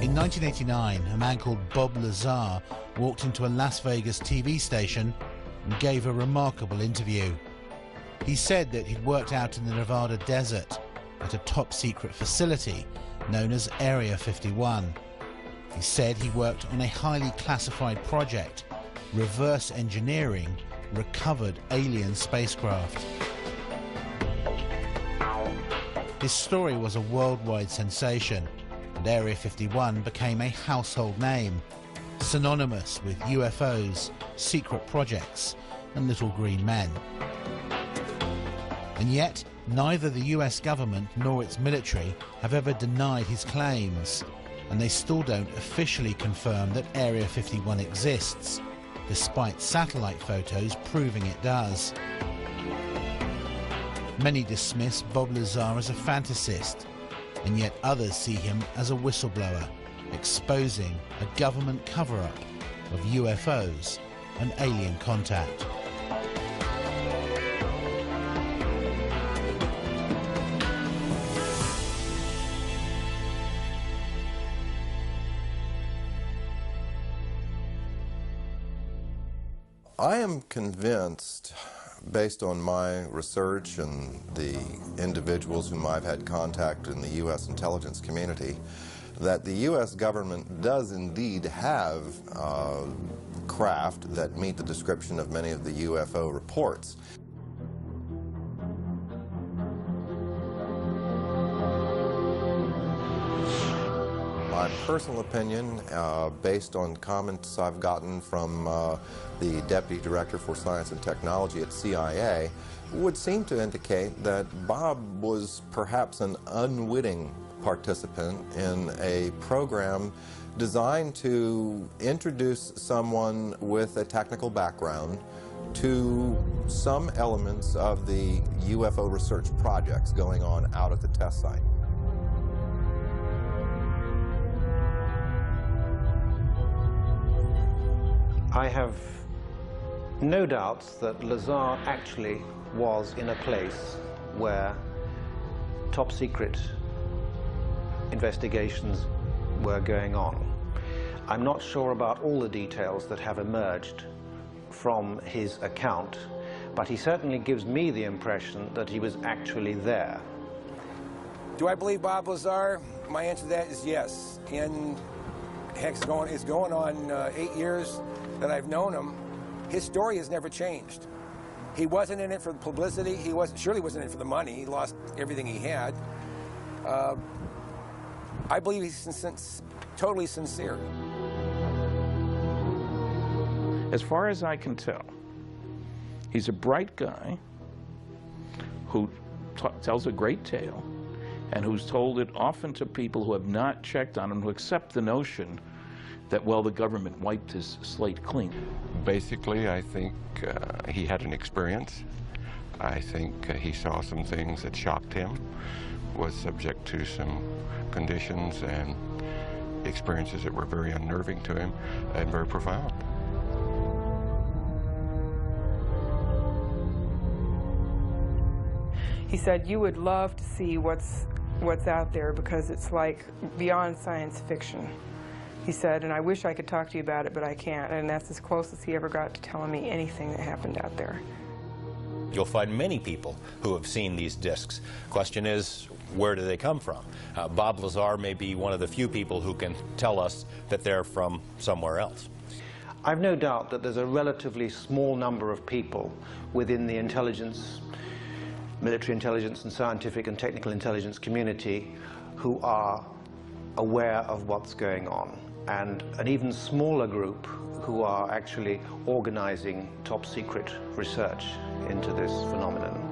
In 1989, a man called Bob Lazar walked into a Las Vegas TV station and gave a remarkable interview. He said that he'd worked out in the Nevada desert at a top-secret facility known as Area 51. He said he worked on a highly classified project, reverse engineering recovered alien spacecraft. His story was a worldwide sensation, and Area 51 became a household name, synonymous with UFOs, secret projects, and little green men. And yet, neither the US government nor its military have ever denied his claims, and they still don't officially confirm that Area 51 exists, despite satellite photos proving it does. Many dismiss Bob Lazar as a fantasist, and yet others see him as a whistleblower, exposing a government cover-up of UFOs and alien contact. I am convinced, based on my research and the individuals whom I've had contact in the U.S. intelligence community, that the U.S. government does indeed have craft that meet the description of many of the UFO reports. My personal opinion, based on comments I've gotten from the Deputy Director for Science and Technology at CIA, would seem to indicate that Bob was perhaps an unwitting participant in a program designed to introduce someone with a technical background to some elements of the UFO research projects going on out at the test site. I have no doubts that Lazar actually was in a place where top secret investigations were going on. I'm not sure about all the details that have emerged from his account, but he certainly gives me the impression that he was actually there. Do I believe Bob Lazar? My answer to that is yes. And heck, it's going on 8 years that I've known him. His story has never changed. He wasn't in it for the publicity. He surely wasn't in it for the money. He lost everything he had. I believe he's totally sincere. As far as I can tell, he's a bright guy who tells a great tale and who's told it often to people who have not checked on him, who accept the notion that, well, the government wiped his slate clean. Basically, I think he had an experience. I think he saw some things that shocked him, was subject to some conditions and experiences that were very unnerving to him and very profound. He said, you would love to see what's out there because it's like beyond science fiction. He said, and I wish I could talk to you about it, but I can't. And that's as close as he ever got to telling me anything that happened out there. You'll find many people who have seen these discs. Question is, where do they come from? Bob Lazar may be one of the few people who can tell us that they're from somewhere else. I've no doubt that there's a relatively small number of people within the intelligence, military intelligence and scientific and technical intelligence community who are aware of what's going on, and an even smaller group who are actually organizing top secret research into this phenomenon.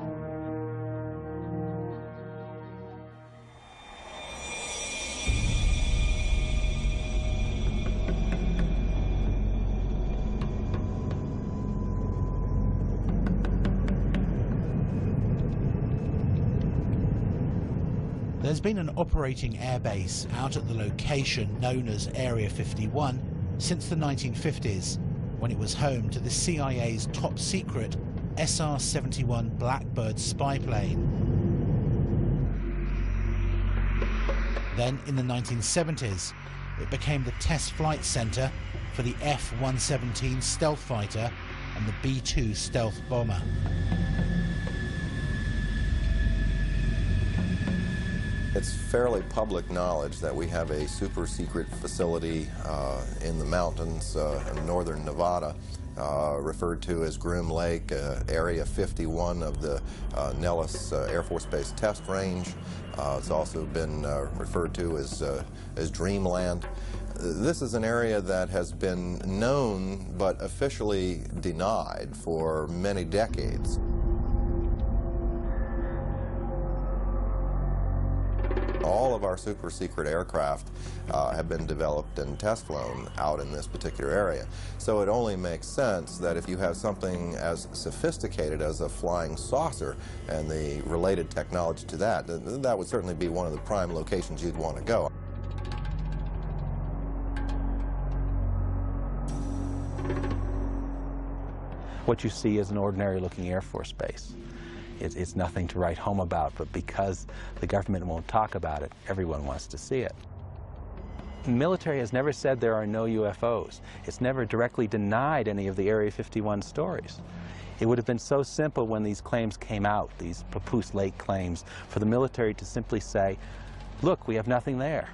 There's been an operating airbase out at the location known as Area 51 since the 1950s, when it was home to the CIA's top secret SR-71 Blackbird spy plane. Then in the 1970s, it became the test flight center for the F-117 stealth fighter and the B-2 stealth bomber. It's fairly public knowledge that we have a super secret facility in the mountains in northern Nevada, referred to as Groom Lake, Area 51 of the Nellis Air Force Base Test Range. It's also been referred to as Dreamland. This is an area that has been known but officially denied for many decades. All of our super secret aircraft have been developed and test flown out in this particular area. So it only makes sense that if you have something as sophisticated as a flying saucer and the related technology to that, that would certainly be one of the prime locations you'd want to go. What you see is an ordinary looking Air Force base. It's nothing to write home about, but because the government won't talk about it, everyone wants to see it. The military has never said there are no UFOs. It's never directly denied any of the Area 51 stories. It would have been so simple when these claims came out, these Papoose Lake claims, for the military to simply say, look, we have nothing there.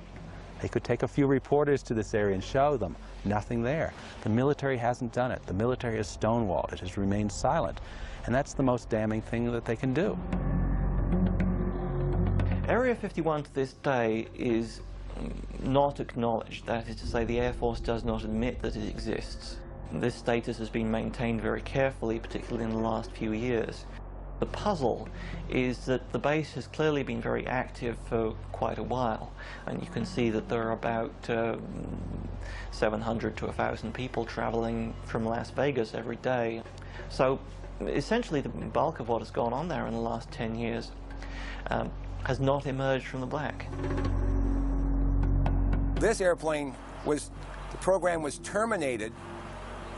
They could take a few reporters to this area and show them, nothing there. The military hasn't done it. The military has stonewalled. It has remained silent. And that's the most damning thing that they can do. Area 51 to this day is not acknowledged. That is to say, the Air Force does not admit that it exists. This status has been maintained very carefully, particularly in the last few years. The puzzle is that the base has clearly been very active for quite a while, and you can see that there are about 700 to 1,000 people traveling from Las Vegas every day. So essentially the bulk of what has gone on there in the last 10 years has not emerged from the black. This airplane the program was terminated.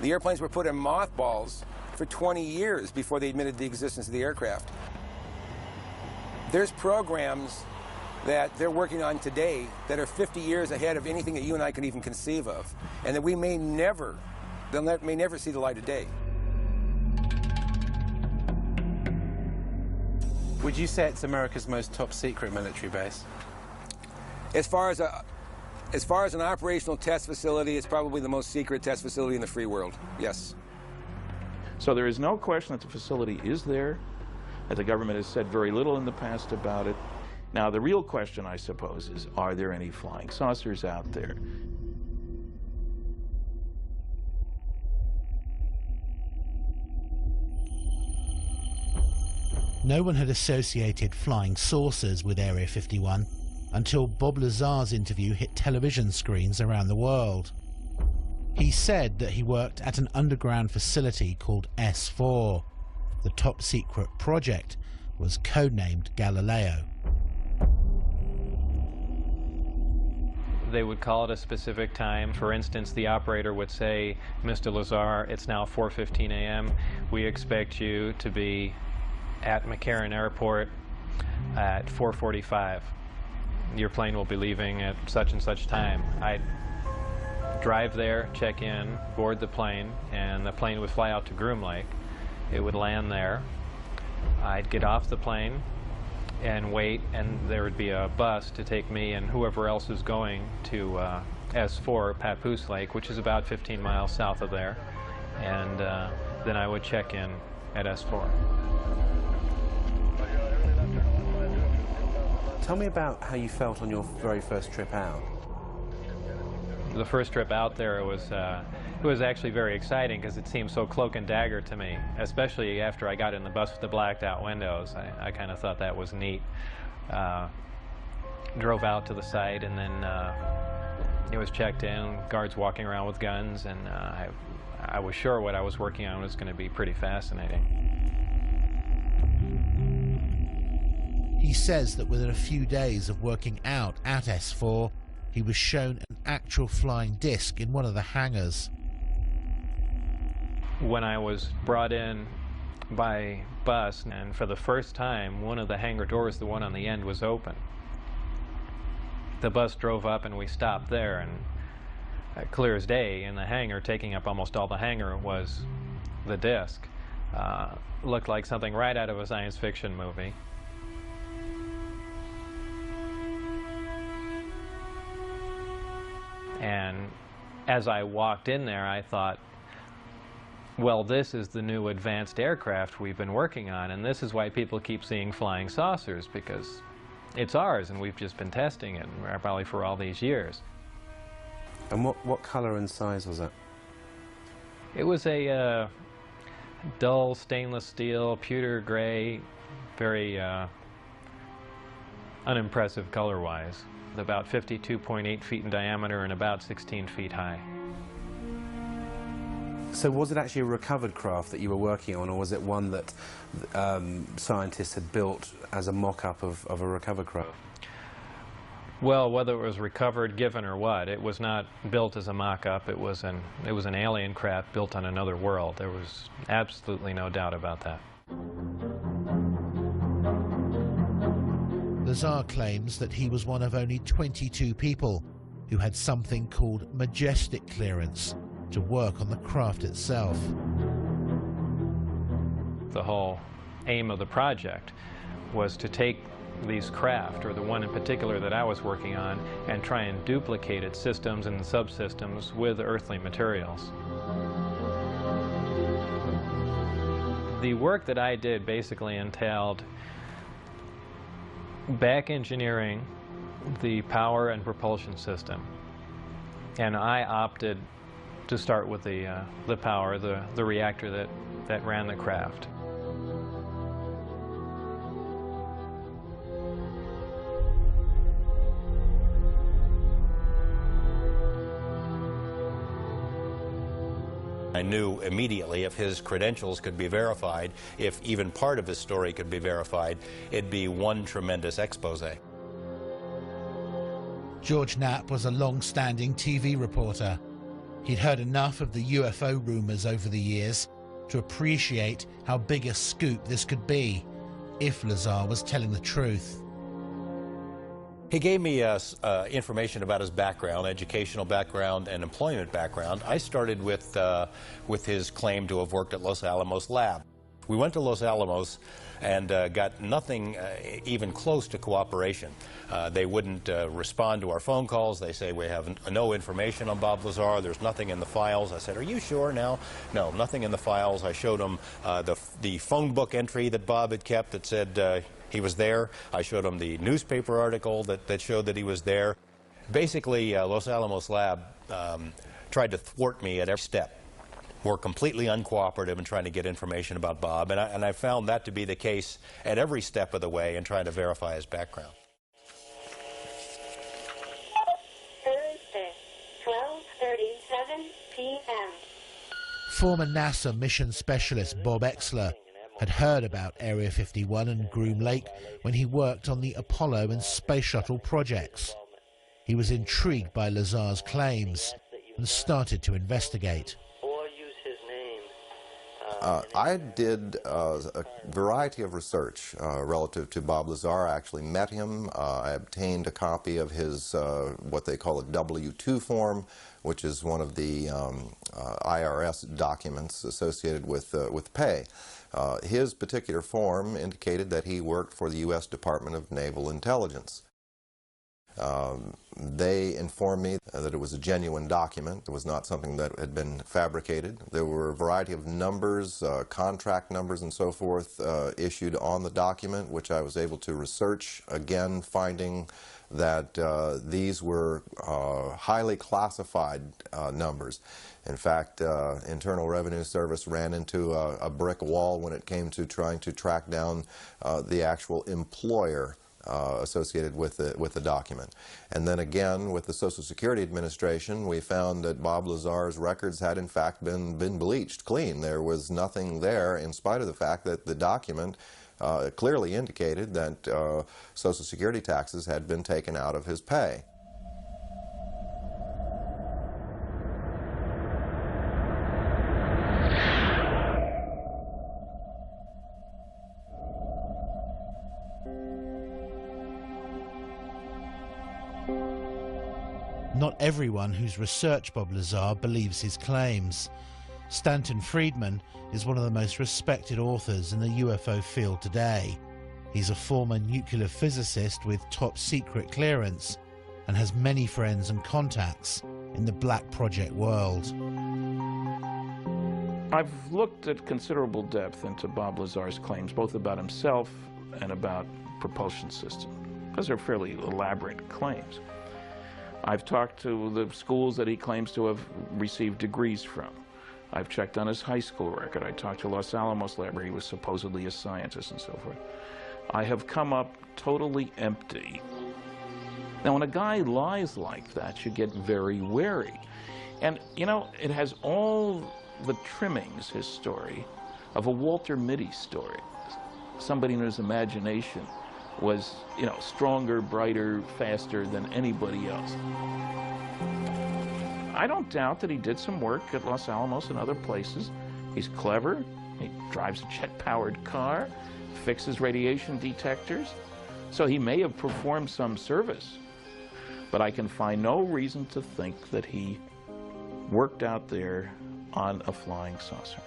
The airplanes were put in mothballs for 20 years before they admitted the existence of the aircraft. There's programs that they're working on today that are 50 years ahead of anything that you and I can even conceive of, and that we may never see the light of day. Would you say it's America's most top secret military base? As far as an operational test facility, it's probably the most secret test facility in the free world, yes. So there is no question that the facility is there, that the government has said very little in the past about it. Now, the real question, I suppose, is, are there any flying saucers out there? No one had associated flying saucers with Area 51 until Bob Lazar's interview hit television screens around the world. He said that he worked at an underground facility called S4. The top secret project was codenamed Galileo. They would call it a specific time. For instance, the operator would say, Mr. Lazar, it's now 4:15 a.m. We expect you to be at McCarran Airport at 4:45. Your plane will be leaving at such and such time. I'd drive there, check in, board the plane, and the plane would fly out to Groom Lake. It would land there. I'd get off the plane and wait, and there would be a bus to take me and whoever else is going to S4, Papoose Lake, which is about 15 miles south of there, and then I would check in at S4. Tell me about how you felt on your very first trip out. The first trip out there it was actually very exciting because it seemed so cloak and dagger to me, especially after I got in the bus with the blacked out windows. I kind of thought that was neat. Drove out to the site, and then it was checked in, guards walking around with guns, and I was sure what I was working on was going to be pretty fascinating. He says that within a few days of working out at S4, he was shown an actual flying disc in one of the hangars. When I was brought in by bus, and for the first time, one of the hangar doors, the one on the end, was open. The bus drove up and we stopped there, and clear as day in the hangar, taking up almost all the hangar, was the disc. Looked like something right out of a science fiction movie. And as I walked in there, I thought, well, this is the new advanced aircraft we've been working on, and this is why people keep seeing flying saucers, because it's ours, and we've just been testing it, probably for all these years. And what color and size was it? It was a dull stainless steel, pewter gray, very unimpressive color-wise. About 52.8 feet in diameter and about 16 feet high. So was it actually a recovered craft that you were working on, or was it one that scientists had built as a mock-up of a recovered craft? Well, whether it was recovered, given, or what, it was not built as a mock-up. It was an alien craft built on another world. There was absolutely no doubt about that. Lazar claims that he was one of only 22 people who had something called majestic clearance to work on the craft itself. The whole aim of the project was to take these craft, or the one in particular that I was working on, and try and duplicate its systems and subsystems with earthly materials. The work that I did basically entailed back engineering the power and propulsion system, and I opted to start with the power, the reactor that ran the craft. I knew immediately if his credentials could be verified, if even part of his story could be verified, it'd be one tremendous expose. George Knapp was a long-standing TV reporter. He'd heard enough of the UFO rumors over the years to appreciate how big a scoop this could be if Lazar was telling the truth. He gave me information about his background, educational background and employment background. I started with his claim to have worked at Los Alamos Lab. We went to Los Alamos and got nothing even close to cooperation. They wouldn't respond to our phone calls. They say, we have no information on Bob Lazar. There's nothing in the files. I said, are you sure now? No, nothing in the files. I showed them the phone book entry that Bob had kept that said he was there. I showed him the newspaper article that showed that he was there. Basically, Los Alamos Lab tried to thwart me at every step. Were completely uncooperative in trying to get information about Bob, and I found that to be the case at every step of the way in trying to verify his background. Thursday, 12:37 p.m. Former NASA mission specialist Bob Exler had heard about Area 51 and Groom Lake when he worked on the Apollo and Space Shuttle projects. He was intrigued by Lazar's claims and started to investigate. I did a variety of research relative to Bob Lazar. I actually met him. I obtained a copy of his what they call a W-2 form, which is one of the IRS documents associated with pay. His particular form indicated that he worked for the U.S. Department of Naval Intelligence. They informed me that it was a genuine document. It was not something that had been fabricated. There were a variety of numbers, contract numbers and so forth issued on the document, which I was able to research, again finding that these were highly classified numbers. In fact, Internal Revenue Service ran into a brick wall when it came to trying to track down the actual employer associated with the document. And then again, with the Social Security Administration, we found that Bob Lazar's records had in fact been bleached clean. There was nothing there, in spite of the fact that the document clearly indicated that Social Security taxes had been taken out of his pay. Not everyone who's researched Bob Lazar believes his claims. Stanton Friedman is one of the most respected authors in the UFO field today. He's a former nuclear physicist with top secret clearance and has many friends and contacts in the Black Project world. I've looked at considerable depth into Bob Lazar's claims, both about himself and about propulsion system, because they're fairly elaborate claims. I've talked to the schools that he claims to have received degrees from. I've checked on his high school record. I talked to Los Alamos lab where he was supposedly a scientist and so forth. I have come up totally empty. Now, when a guy lies like that, you get very wary. And, you know, it has all the trimmings, his story, of a Walter Mitty story. Somebody in his imagination was, you know, stronger, brighter, faster than anybody else. I don't doubt that he did some work at Los Alamos and other places. He's clever. He drives a jet-powered car, fixes radiation detectors. So he may have performed some service, but I can find no reason to think that he worked out there on a flying saucer.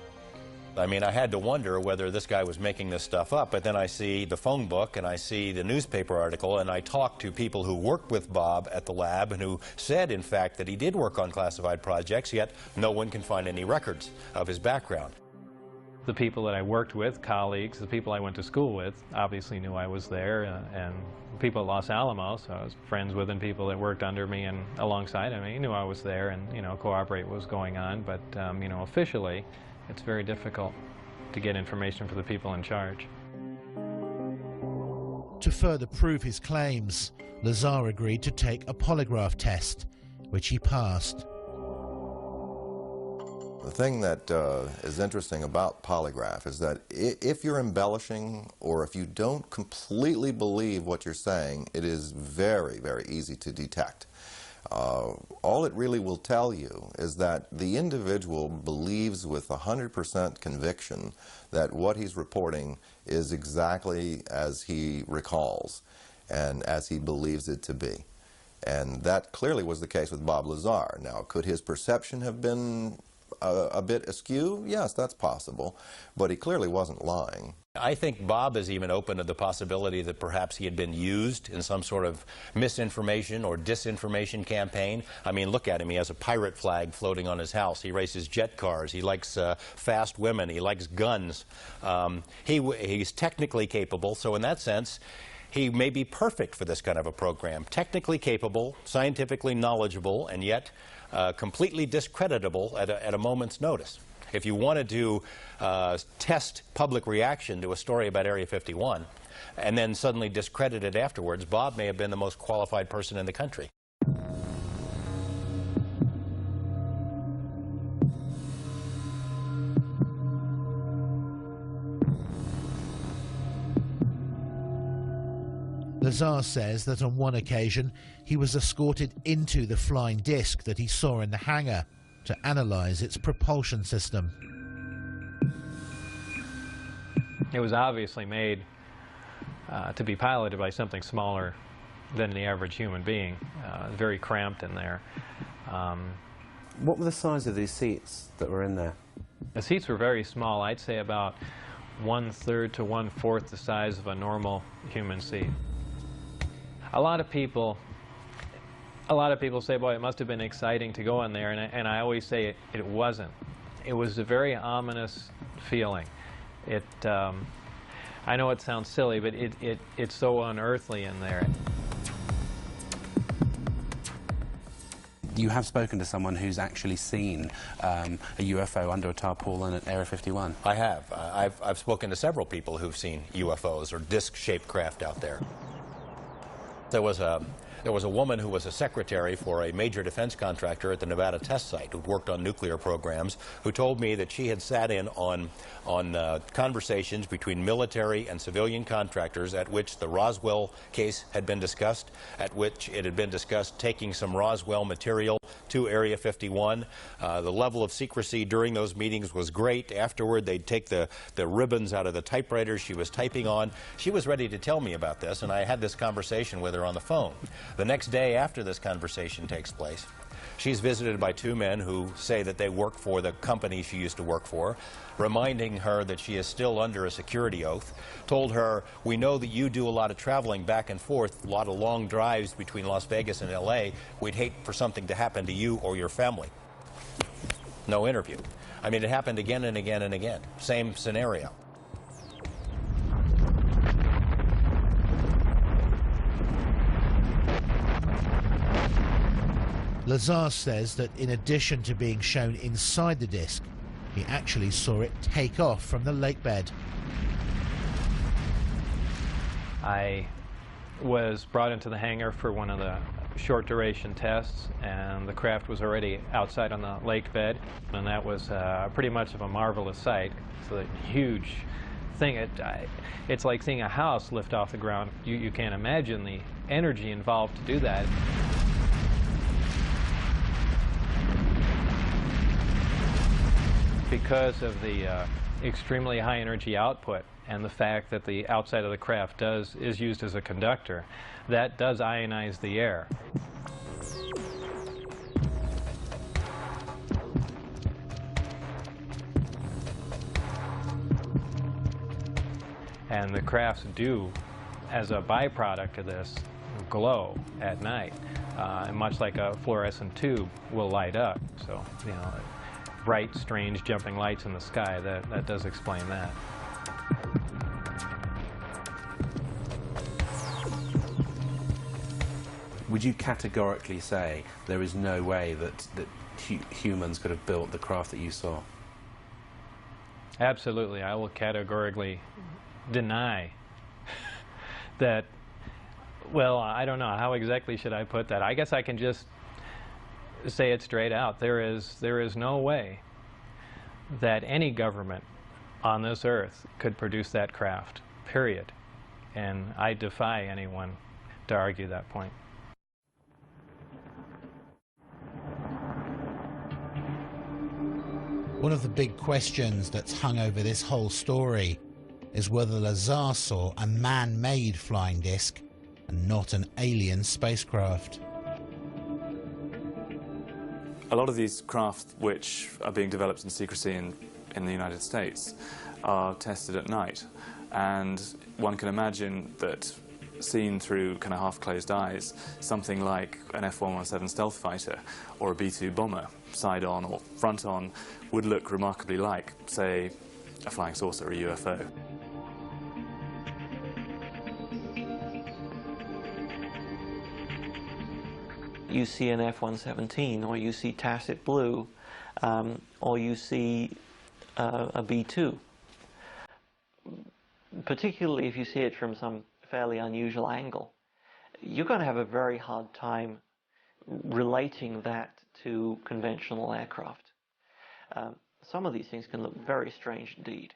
I mean, I had to wonder whether this guy was making this stuff up, but then I see the phone book and I see the newspaper article, and I talked to people who worked with Bob at the lab and who said, in fact, that he did work on classified projects, yet no one can find any records of his background. The people that I worked with, colleagues, the people I went to school with, obviously knew I was there, and people at Los Alamos, I was friends with, and people that worked under me and alongside of me knew I was there and, you know, cooperate what was going on, but, you know, officially, it's very difficult to get information for the people in charge. To further prove his claims, Lazar agreed to take a polygraph test, which he passed. The thing that is interesting about polygraph is that if you're embellishing or if you don't completely believe what you're saying, it is very, very easy to detect. All it really will tell you is that the individual believes with 100% conviction that what he's reporting is exactly as he recalls and as he believes it to be. And that clearly was the case with Bob Lazar. Now, could his perception have been a bit askew? Yes, that's possible, but he clearly wasn't lying. I think Bob is even open to the possibility that perhaps he had been used in some sort of misinformation or disinformation campaign. I mean, look at him. He has a pirate flag floating on his house. He races jet cars. He likes fast women. He likes guns. He's technically capable, so in that sense, he may be perfect for this kind of a program. Technically capable, scientifically knowledgeable, and yet completely discreditable at a moment's notice. If you wanted to test public reaction to a story about Area 51 and then suddenly discredit it afterwards, Bob may have been the most qualified person in the country. Lazar says that on one occasion he was escorted into the flying disc that he saw in the hangar to analyze its propulsion system. It was obviously made to be piloted by something smaller than the average human being, very cramped in there. What were the size of these seats that were in there? The seats were very small. I'd say about 1/3 to 1/4 the size of a normal human seat. A lot of people say, boy, it must have been exciting to go in there, and I always say it wasn't. It was a very ominous feeling. I know it sounds silly, but it's so unearthly in there. You have spoken to someone who's actually seen a UFO under a tarpaulin at Area 51? I have. I've spoken to several people who've seen UFOs or disc-shaped craft out there. There was a woman who was a secretary for a major defense contractor at the Nevada test site who worked on nuclear programs, who told me that she had sat in on conversations between military and civilian contractors at which the Roswell case had been discussed, at which it had been discussed taking some Roswell material to Area 51. The level of secrecy during those meetings was great. Afterward, they'd take the ribbons out of the typewriter she was typing on. She was ready to tell me about this, and I had this conversation with her on the phone. The next day after this conversation takes place, she's visited by two men who say that they work for the company she used to work for, reminding her that she is still under a security oath, told her, "We know that you do a lot of traveling back and forth, a lot of long drives between Las Vegas and LA. We'd hate for something to happen to you or your family." No interview. I mean, it happened again and again and again. Same scenario. Lazar says that in addition to being shown inside the disc, he actually saw it take off from the lake bed. I was brought into the hangar for one of the short duration tests, and the craft was already outside on the lake bed, and that was pretty much of a marvelous sight. It's a huge thing. It's like seeing a house lift off the ground. You can't imagine the energy involved to do that. Because of the extremely high energy output and the fact that the outside of the craft is used as a conductor, that does ionize the air. And the crafts do, as a byproduct of this, glow at night, much like a fluorescent tube will light up. So, you know, bright, strange, jumping lights in the sky, that does explain that. Would you categorically say there is no way that humans could have built the craft that you saw? Absolutely. I will categorically deny that. Well, I don't know. How exactly should I put that? I guess I can just say it straight out. There is no way that any government on this earth could produce that craft, period. And I defy anyone to argue that point. One of the big questions that's hung over this whole story is whether Lazar saw a man-made flying disc and not an alien spacecraft. A lot of these craft which are being developed in secrecy in the United States are tested at night, and one can imagine that seen through kind of half-closed eyes, something like an F-117 stealth fighter or a B-2 bomber, side-on or front-on, would look remarkably like, say, a flying saucer or a UFO. You see an F-117, or you see tacit blue, or you see a B-2. Particularly if you see it from some fairly unusual angle, you're going to have a very hard time relating that to conventional aircraft. Some of these things can look very strange indeed.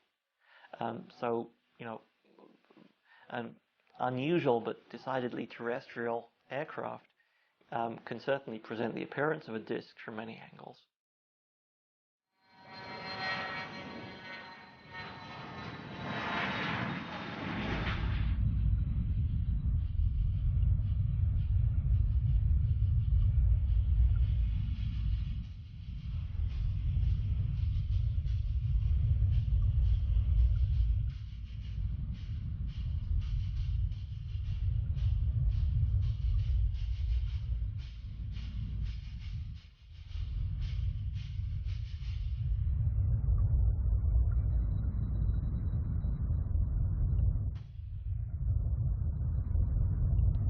So, you know, an unusual but decidedly terrestrial aircraft can certainly present the appearance of a disk from many angles.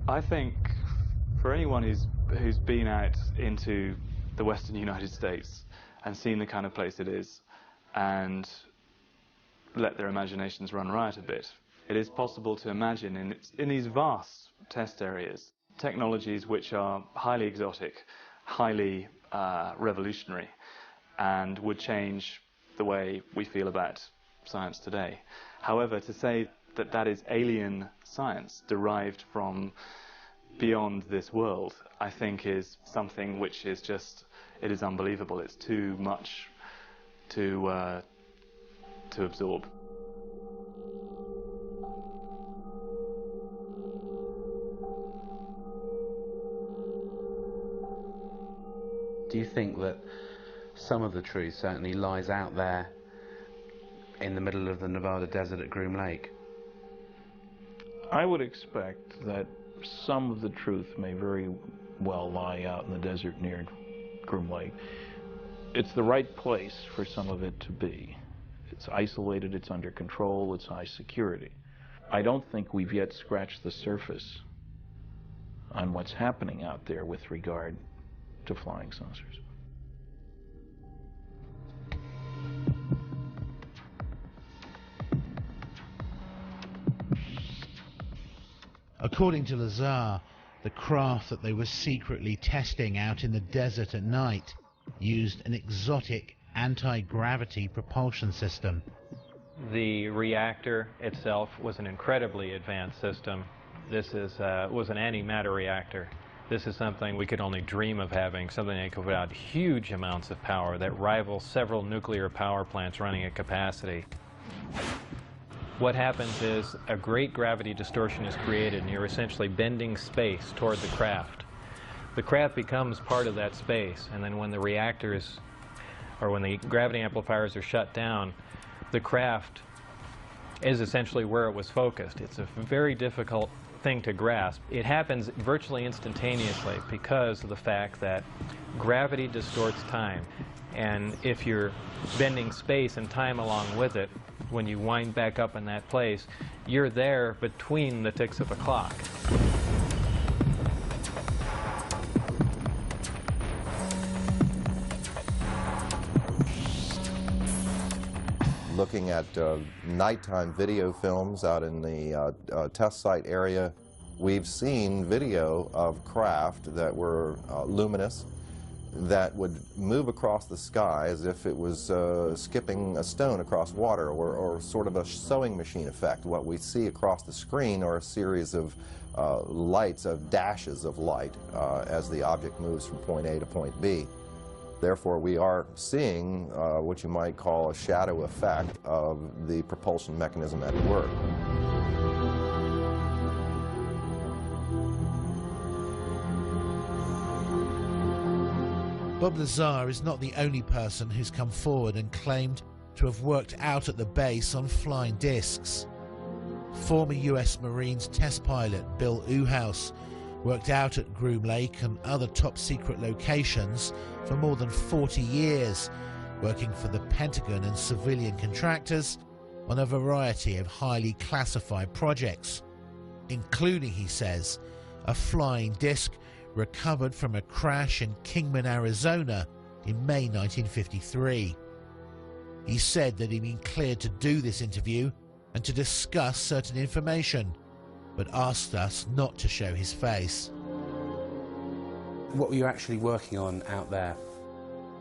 I think for anyone who's been out into the western United States and seen the kind of place it is and let their imaginations run riot a bit, it is possible to imagine in these vast test areas technologies which are highly exotic, highly revolutionary, and would change the way we feel about science today. However, to say that that is alien science derived from beyond this world, I think is something which is just, it is unbelievable. It's too much to absorb. Do you think that some of the truth certainly lies out there in the middle of the Nevada desert at Groom Lake? I would expect that some of the truth may very well lie out in the desert near Groom Lake. It's the right place for some of it to be. It's isolated, it's under control, it's high security. I don't think we've yet scratched the surface on what's happening out there with regard to flying saucers. According to Lazar, the craft that they were secretly testing out in the desert at night used an exotic anti-gravity propulsion system. The reactor itself was an incredibly advanced system. This was an antimatter reactor. This is something we could only dream of having, something that could put out huge amounts of power that rivals several nuclear power plants running at capacity. What happens is a great gravity distortion is created, and you're essentially bending space toward the craft. The craft becomes part of that space, and then when the reactors, or when the gravity amplifiers are shut down, the craft is essentially where it was focused. It's a very difficult thing to grasp. It happens virtually instantaneously because of the fact that gravity distorts time. And if you're bending space and time along with it, when you wind back up in that place, you're there between the ticks of a clock. Looking at nighttime video films out in the test site area, we've seen video of craft that were luminous, that would move across the sky as if it was skipping a stone across water, or sort of a sewing machine effect. What we see across the screen are a series of lights, of dashes of light, as the object moves from point A to point B. Therefore, we are seeing what you might call a shadow effect of the propulsion mechanism at work. Bob Lazar is not the only person who's come forward and claimed to have worked out at the base on flying discs. Former US Marines test pilot Bill Uhouse worked out at Groom Lake and other top-secret locations for more than 40 years, working for the Pentagon and civilian contractors on a variety of highly classified projects, including, he says, a flying disc recovered from a crash in Kingman, Arizona in May 1953. He said that he'd been cleared to do this interview and to discuss certain information, but asked us not to show his face. What were you actually working on out there?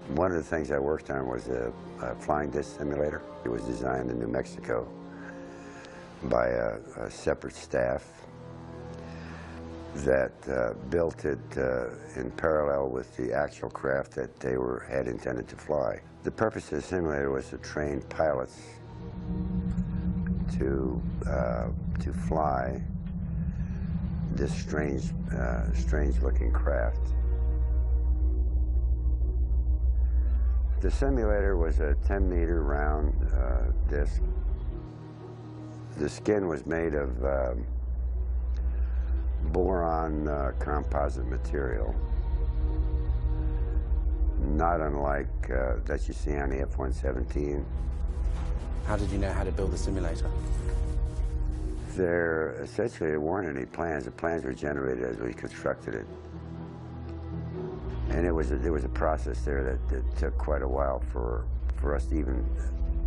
One of the things I worked on was a flying disc simulator. It was designed in New Mexico by a separate staff that built it in parallel with the actual craft that they had intended to fly. The purpose of the simulator was to train pilots to fly this strange-looking craft. The simulator was a 10-meter round disc. The skin was made of boron composite material, not unlike that you see on the F-117. How did you know how to build the simulator? Essentially, there weren't any plans. The plans were generated as we constructed it. And there was a process there that took quite a while for us to even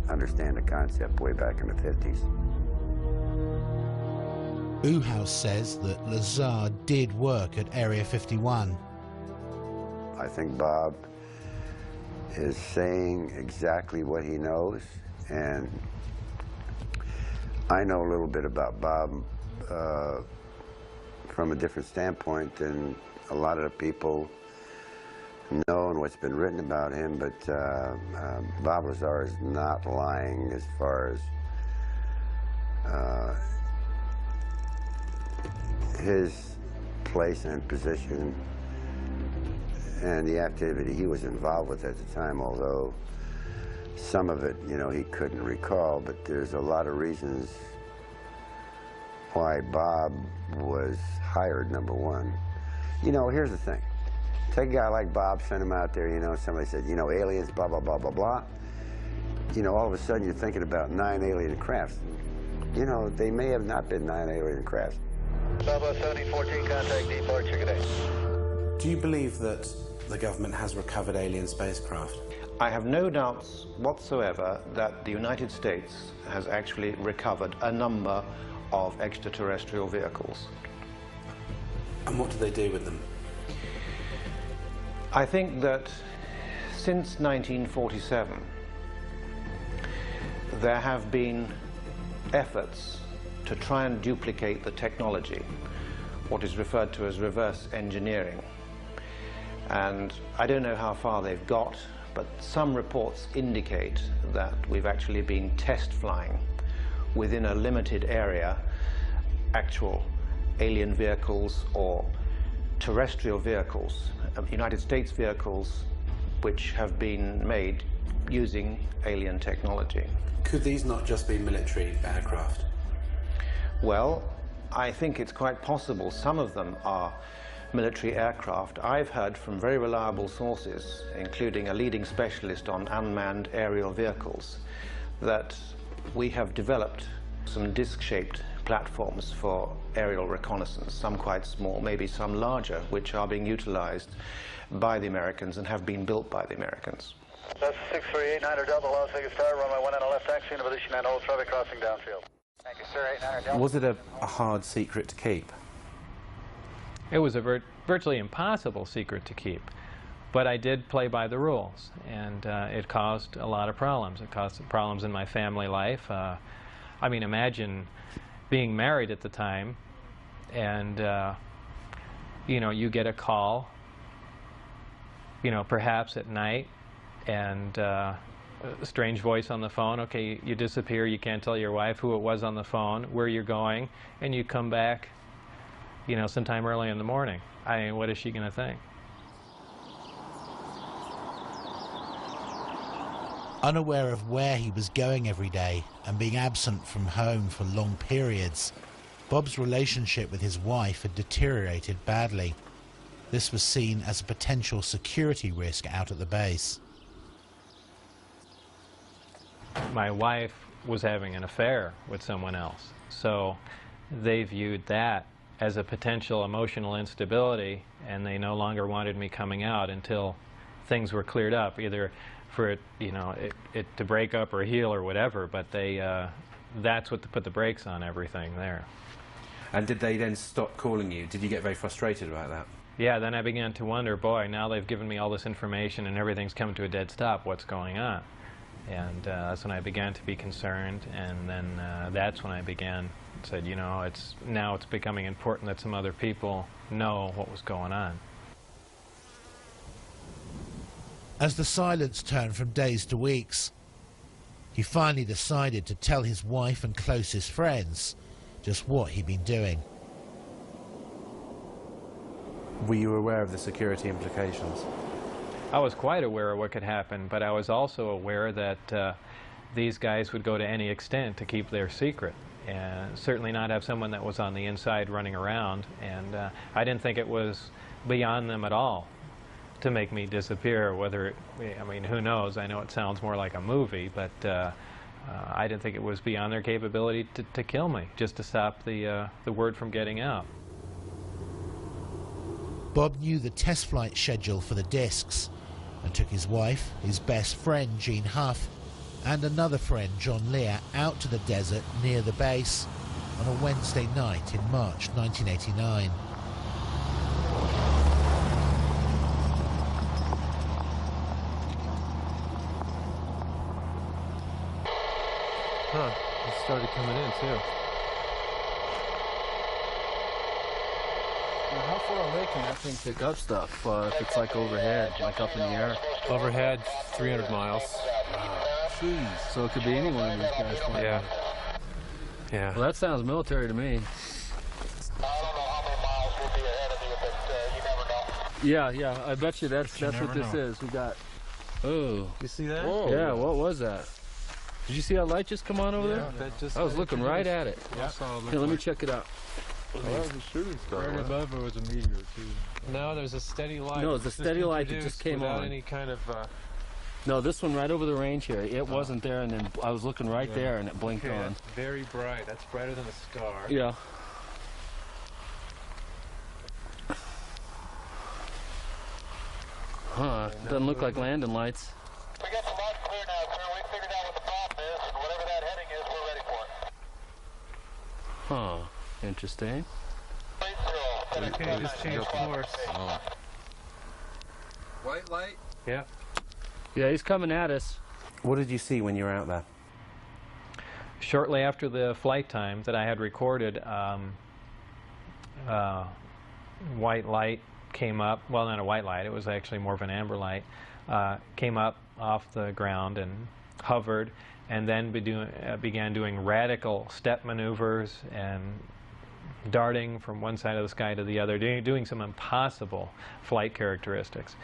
understand the concept way back in the 50s. Uhouse says that Lazar did work at Area 51. I think Bob is saying exactly what he knows, and I know a little bit about Bob from a different standpoint than a lot of the people know and what's been written about him, but Bob Lazar is not lying as far as his place and position and the activity he was involved with at the time, although some of it, you know, he couldn't recall, but there's a lot of reasons why Bob was hired, number one. You know, here's the thing. Take a guy like Bob, send him out there, you know, somebody said, you know, aliens, blah, blah, blah, blah, blah. You know, all of a sudden you're thinking about 9 alien crafts. You know, they may have not been 9 alien crafts. Bravo 1714, contact departure, good day. Do you believe that the government has recovered alien spacecraft? I have no doubts whatsoever that the United States has actually recovered a number of extraterrestrial vehicles. And what do they do with them? I think that since 1947, there have been efforts to try and duplicate the technology, what is referred to as reverse engineering. And I don't know how far they've got, but some reports indicate that we've actually been test flying within a limited area actual alien vehicles or terrestrial vehicles, United States vehicles which have been made using alien technology. Could these not just be military aircraft? Well, I think it's quite possible some of them are military aircraft. I've heard from very reliable sources, including a leading specialist on unmanned aerial vehicles, that we have developed some disc-shaped platforms for aerial reconnaissance, some quite small, maybe some larger, which are being utilized by the Americans and have been built by the Americans. That's 6389 Delta, Las Vegas Tower, runway 19 left taxi, in position and hold traffic crossing downfield. Thank you, sir. 89 Delta. Was it a hard secret to keep? It was a virtually impossible secret to keep, but I did play by the rules, and it caused a lot of problems. It caused problems in my family life. I mean, imagine being married at the time, and you know, you get a call, you know, perhaps at night, and a strange voice on the phone. Okay, you disappear, you can't tell your wife who it was on the phone, where you're going, and you come back, you know, sometime early in the morning. I mean, what is she going to think? Unaware of where he was going every day and being absent from home for long periods, Bob's relationship with his wife had deteriorated badly. This was seen as a potential security risk out at the base. My wife was having an affair with someone else, so they viewed that as a potential emotional instability, and they no longer wanted me coming out until things were cleared up, either for it, you know, it to break up or heal or whatever. But they, that's what put the brakes on everything there. And did they then stop calling you? Did you get very frustrated about that? Yeah, then I began to wonder, boy, now they've given me all this information and everything's come to a dead stop. What's going on? And that's when I began to be concerned, and then that's when I said, you know, now it's becoming important that some other people know what was going on. As the silence turned from days to weeks, he finally decided to tell his wife and closest friends just what he'd been doing. Were you aware of the security implications? I was quite aware of what could happen, but I was also aware that these guys would go to any extent to keep their secret, and certainly not have someone that was on the inside running around. And I didn't think it was beyond them at all to make me disappear. Whether I mean, who knows? I know it sounds more like a movie, but I didn't think it was beyond their capability to kill me, just to stop the word from getting out. Bob knew the test flight schedule for the discs and took his wife, his best friend Gene Huff, and another friend John Lear out to the desert near the base on a Wednesday night in March 1989. Huh, it started coming in too. Now, how far away can that thing pick up stuff if it's like overhead, like up in the air? Overhead, 300 miles. Jeez, so it could be any one of these guys. Yeah. Yeah. Well, that sounds military to me. Yeah, yeah. I bet you that's what this know. is. We got. Oh. You see that? Oh, yeah. What was that? Did you see that light just come on over there? That just I was looking right at it. Yeah. Here, let me check it out. Oh, that was a shooting star. Right above it was a meteor too. No, there's a steady light. No, it's a steady light that just came without on. any kind of. No, this one right over the range here. It wasn't there, and then I was looking right there, and it blinked on. That's very bright. That's brighter than a star. Yeah. Huh? Doesn't look like landing lights. We got the light clear now, sir. We figured out what the problem is, and whatever that heading is, we're ready for it. Huh? Interesting. Okay, just change course. Oh. White light? Yeah. Yeah, he's coming at us. What did you see when you were out there? Shortly after the flight time that I had recorded, white light came up. Well, not a white light. It was actually more of an amber light. Came up off the ground and hovered, and then began doing radical step maneuvers and darting from one side of the sky to the other, doing some impossible flight characteristics.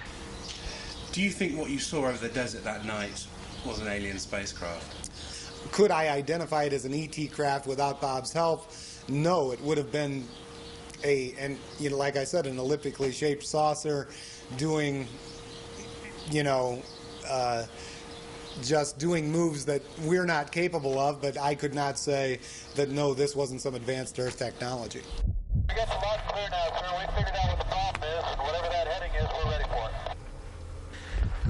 Do you think what you saw over the desert that night was an alien spacecraft? Could I identify it as an ET craft without Bob's help? No, it would have been and you know, like I said, an elliptically shaped saucer doing, you know, just doing moves that we're not capable of, but I could not say that, no, this wasn't some advanced Earth technology. We got the light clear now, sir. We figured out what the problem is, and whatever that heading is, we're ready for it.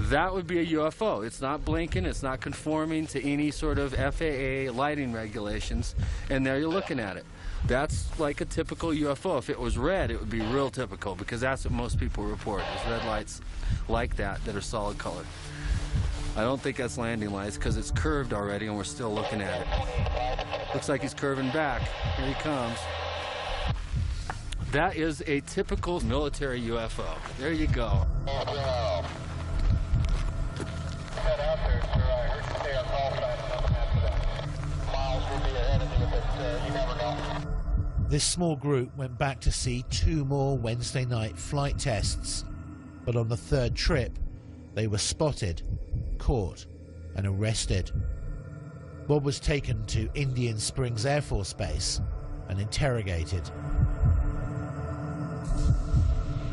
That would be a UFO. It's not blinking. It's not conforming to any sort of FAA lighting regulations. And there you're looking at it. That's like a typical UFO. If it was red, it would be real typical, because that's what most people report, is red lights like that are solid colored. I don't think that's landing lights, because it's curved already and we're still looking at it. Looks like he's curving back. Here he comes. That is a typical military UFO. There you go. This small group went back to see 2 more Wednesday night flight tests, but on the 3rd trip, they were spotted, caught, and arrested. Bob was taken to Indian Springs Air Force Base and interrogated.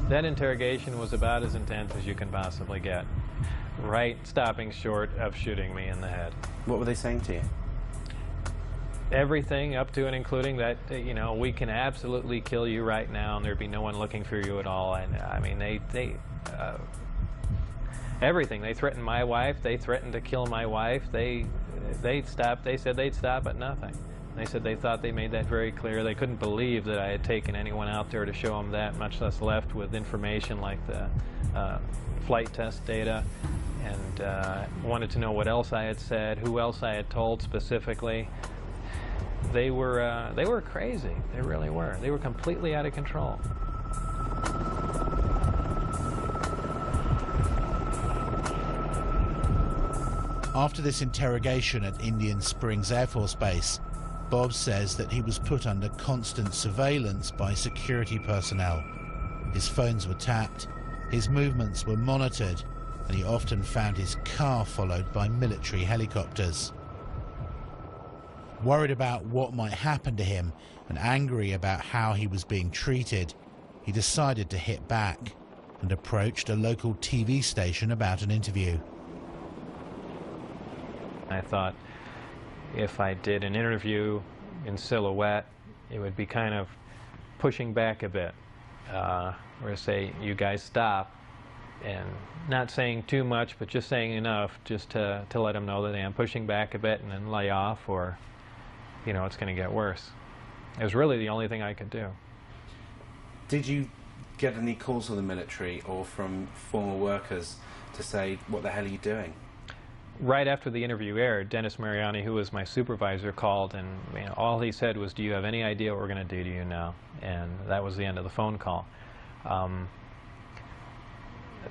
That interrogation was about as intense as you can possibly get, right stopping short of shooting me in the head. What were they saying to you? Everything up to and including that, you know, we can absolutely kill you right now and there'd be no one looking for you at all. And I mean, everything. They threatened my wife. They threatened to kill my wife. They said they'd stop at nothing. They said they thought they made that very clear. They couldn't believe that I had taken anyone out there to show them that, much less left with information like the flight test data, and wanted to know what else I had said, who else I had told specifically. They were crazy. They really were. They were completely out of control. After this interrogation at Indian Springs Air Force Base, Bob says that he was put under constant surveillance by security personnel. His phones were tapped, his movements were monitored, and he often found his car followed by military helicopters. Worried about what might happen to him and angry about how he was being treated, he decided to hit back and approached a local TV station about an interview. I thought if I did an interview in silhouette, it would be kind of pushing back a bit, or say, you guys stop, and not saying too much, but just saying enough just to let them know that I am pushing back a bit and then lay off, or, you know, it's going to get worse. It was really the only thing I could do. Did you get any calls from the military or from former workers to say, what the hell are you doing? Right after the interview aired, Dennis Mariani, who was my supervisor, called, and all he said was, do you have any idea what we're going to do to you now? And that was the end of the phone call.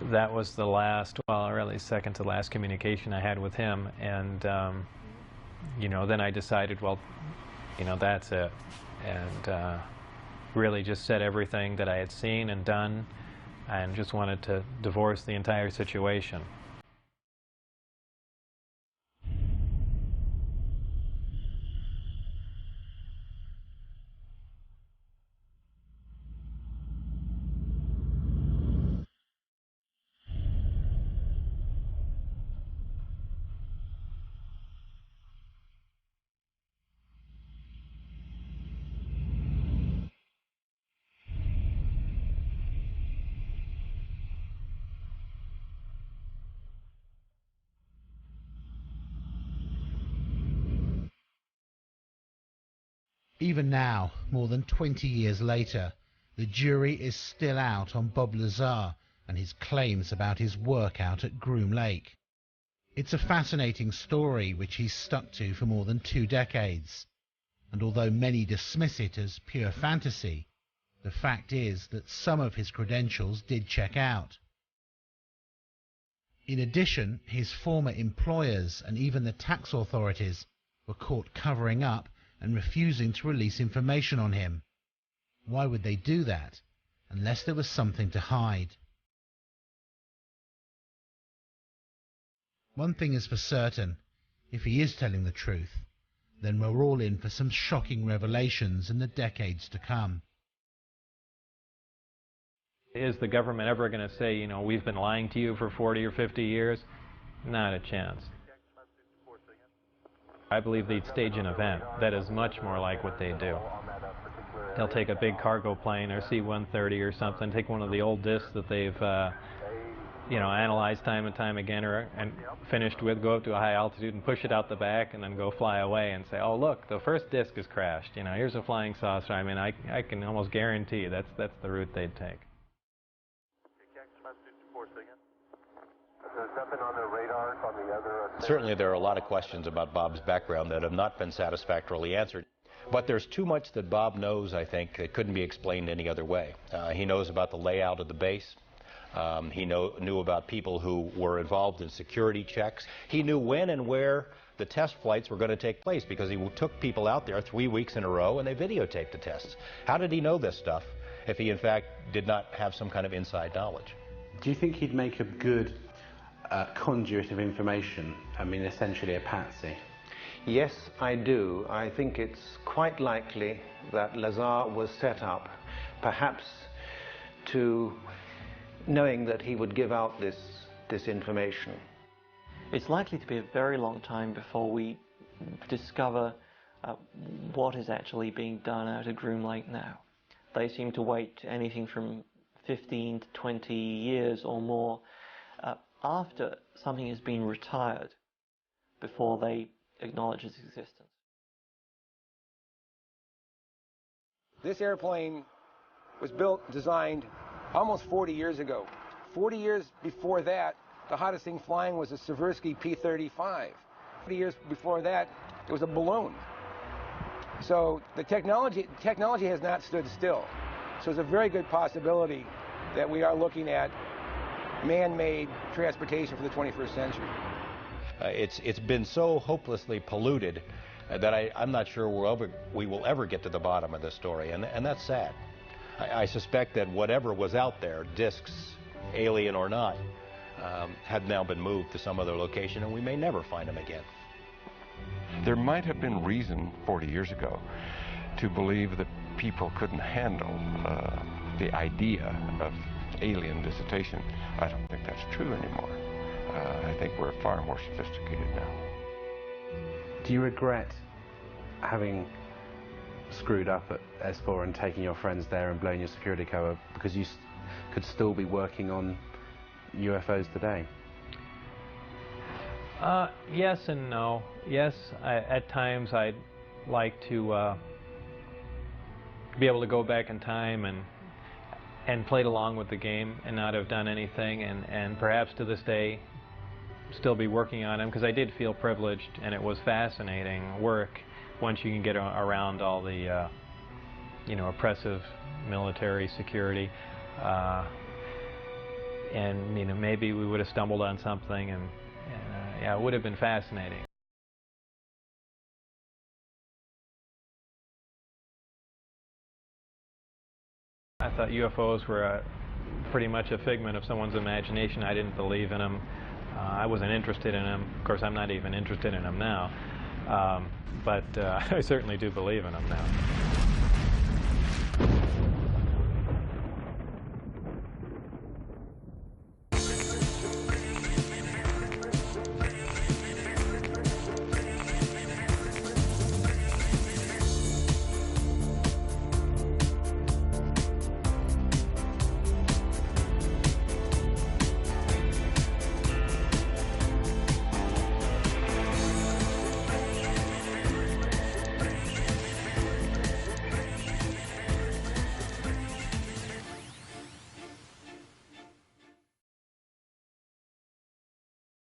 That was the last, well, really second to last communication I had with him. And, you know, then I decided, well, you know, that's it. And really just said everything that I had seen and done and just wanted to divorce the entire situation. Even now, more than 20 years later, the jury is still out on Bob Lazar and his claims about his work out at Groom Lake. It's a fascinating story which he's stuck to for more than 2 decades. And although many dismiss it as pure fantasy, the fact is that some of his credentials did check out. In addition, his former employers and even the tax authorities were caught covering up and refusing to release information on him. Why would they do that, unless there was something to hide? One thing is for certain, if he is telling the truth, then we're all in for some shocking revelations in the decades to come. Is the government ever going to say, you know, we've been lying to you for 40 or 50 years? Not a chance. I believe they'd stage an event that is much more like what they do. They'll take a big cargo plane or C-130 or something, take one of the old discs that they've, analyzed time and time again and finished with, go up to a high altitude and push it out the back and then go fly away and say, oh, look, the first disc has crashed. You know, here's a flying saucer. I mean, I can almost guarantee that's the route they'd take. Certainly there are a lot of questions about Bob's background that have not been satisfactorily answered. But there's too much that Bob knows, I think, that couldn't be explained any other way. He knows about the layout of the base. He knew about people who were involved in security checks. He knew when and where the test flights were going to take place because he took people out there 3 weeks in a row and they videotaped the tests. How did he know this stuff if he, in fact, did not have some kind of inside knowledge? Do you think he'd make a good conduit of information? I mean, essentially a patsy. Yes, I do. I think it's quite likely that Lazar was set up, perhaps to knowing that he would give out this information. It's likely to be a very long time before we discover what is actually being done out at Groom Lake now. They seem to wait anything from 15 to 20 years or more after something has been retired before they acknowledge its existence. This airplane was designed almost 40 years ago. 40 years before that, the hottest thing flying was a Seversky P-35. 40 years before that, it was a balloon. So the technology has not stood still. So there's a very good possibility that we are looking at man-made transportation for the 21st century. It's been so hopelessly polluted that I'm not sure we will ever get to the bottom of this story, and that's sad. I suspect that whatever was out there, discs, alien or not, had now been moved to some other location, and we may never find them again. There might have been reason 40 years ago to believe that people couldn't handle the idea of alien visitation. I don't think that's true anymore. I think we're far more sophisticated now. Do you regret having screwed up at S4 and taking your friends there and blowing your security cover because you could still be working on UFOs today? Yes and no. Yes, at times I'd like to be able to go back in time and played along with the game and not have done anything, and perhaps to this day still be working on them, because I did feel privileged and it was fascinating work once you can get around all the oppressive military security, and maybe we would have stumbled on something, and yeah, it would have been fascinating. I thought UFOs were a pretty much a figment of someone's imagination. I didn't believe in them. I wasn't interested in them. Of course, I'm not even interested in them now. But I certainly do believe in them now.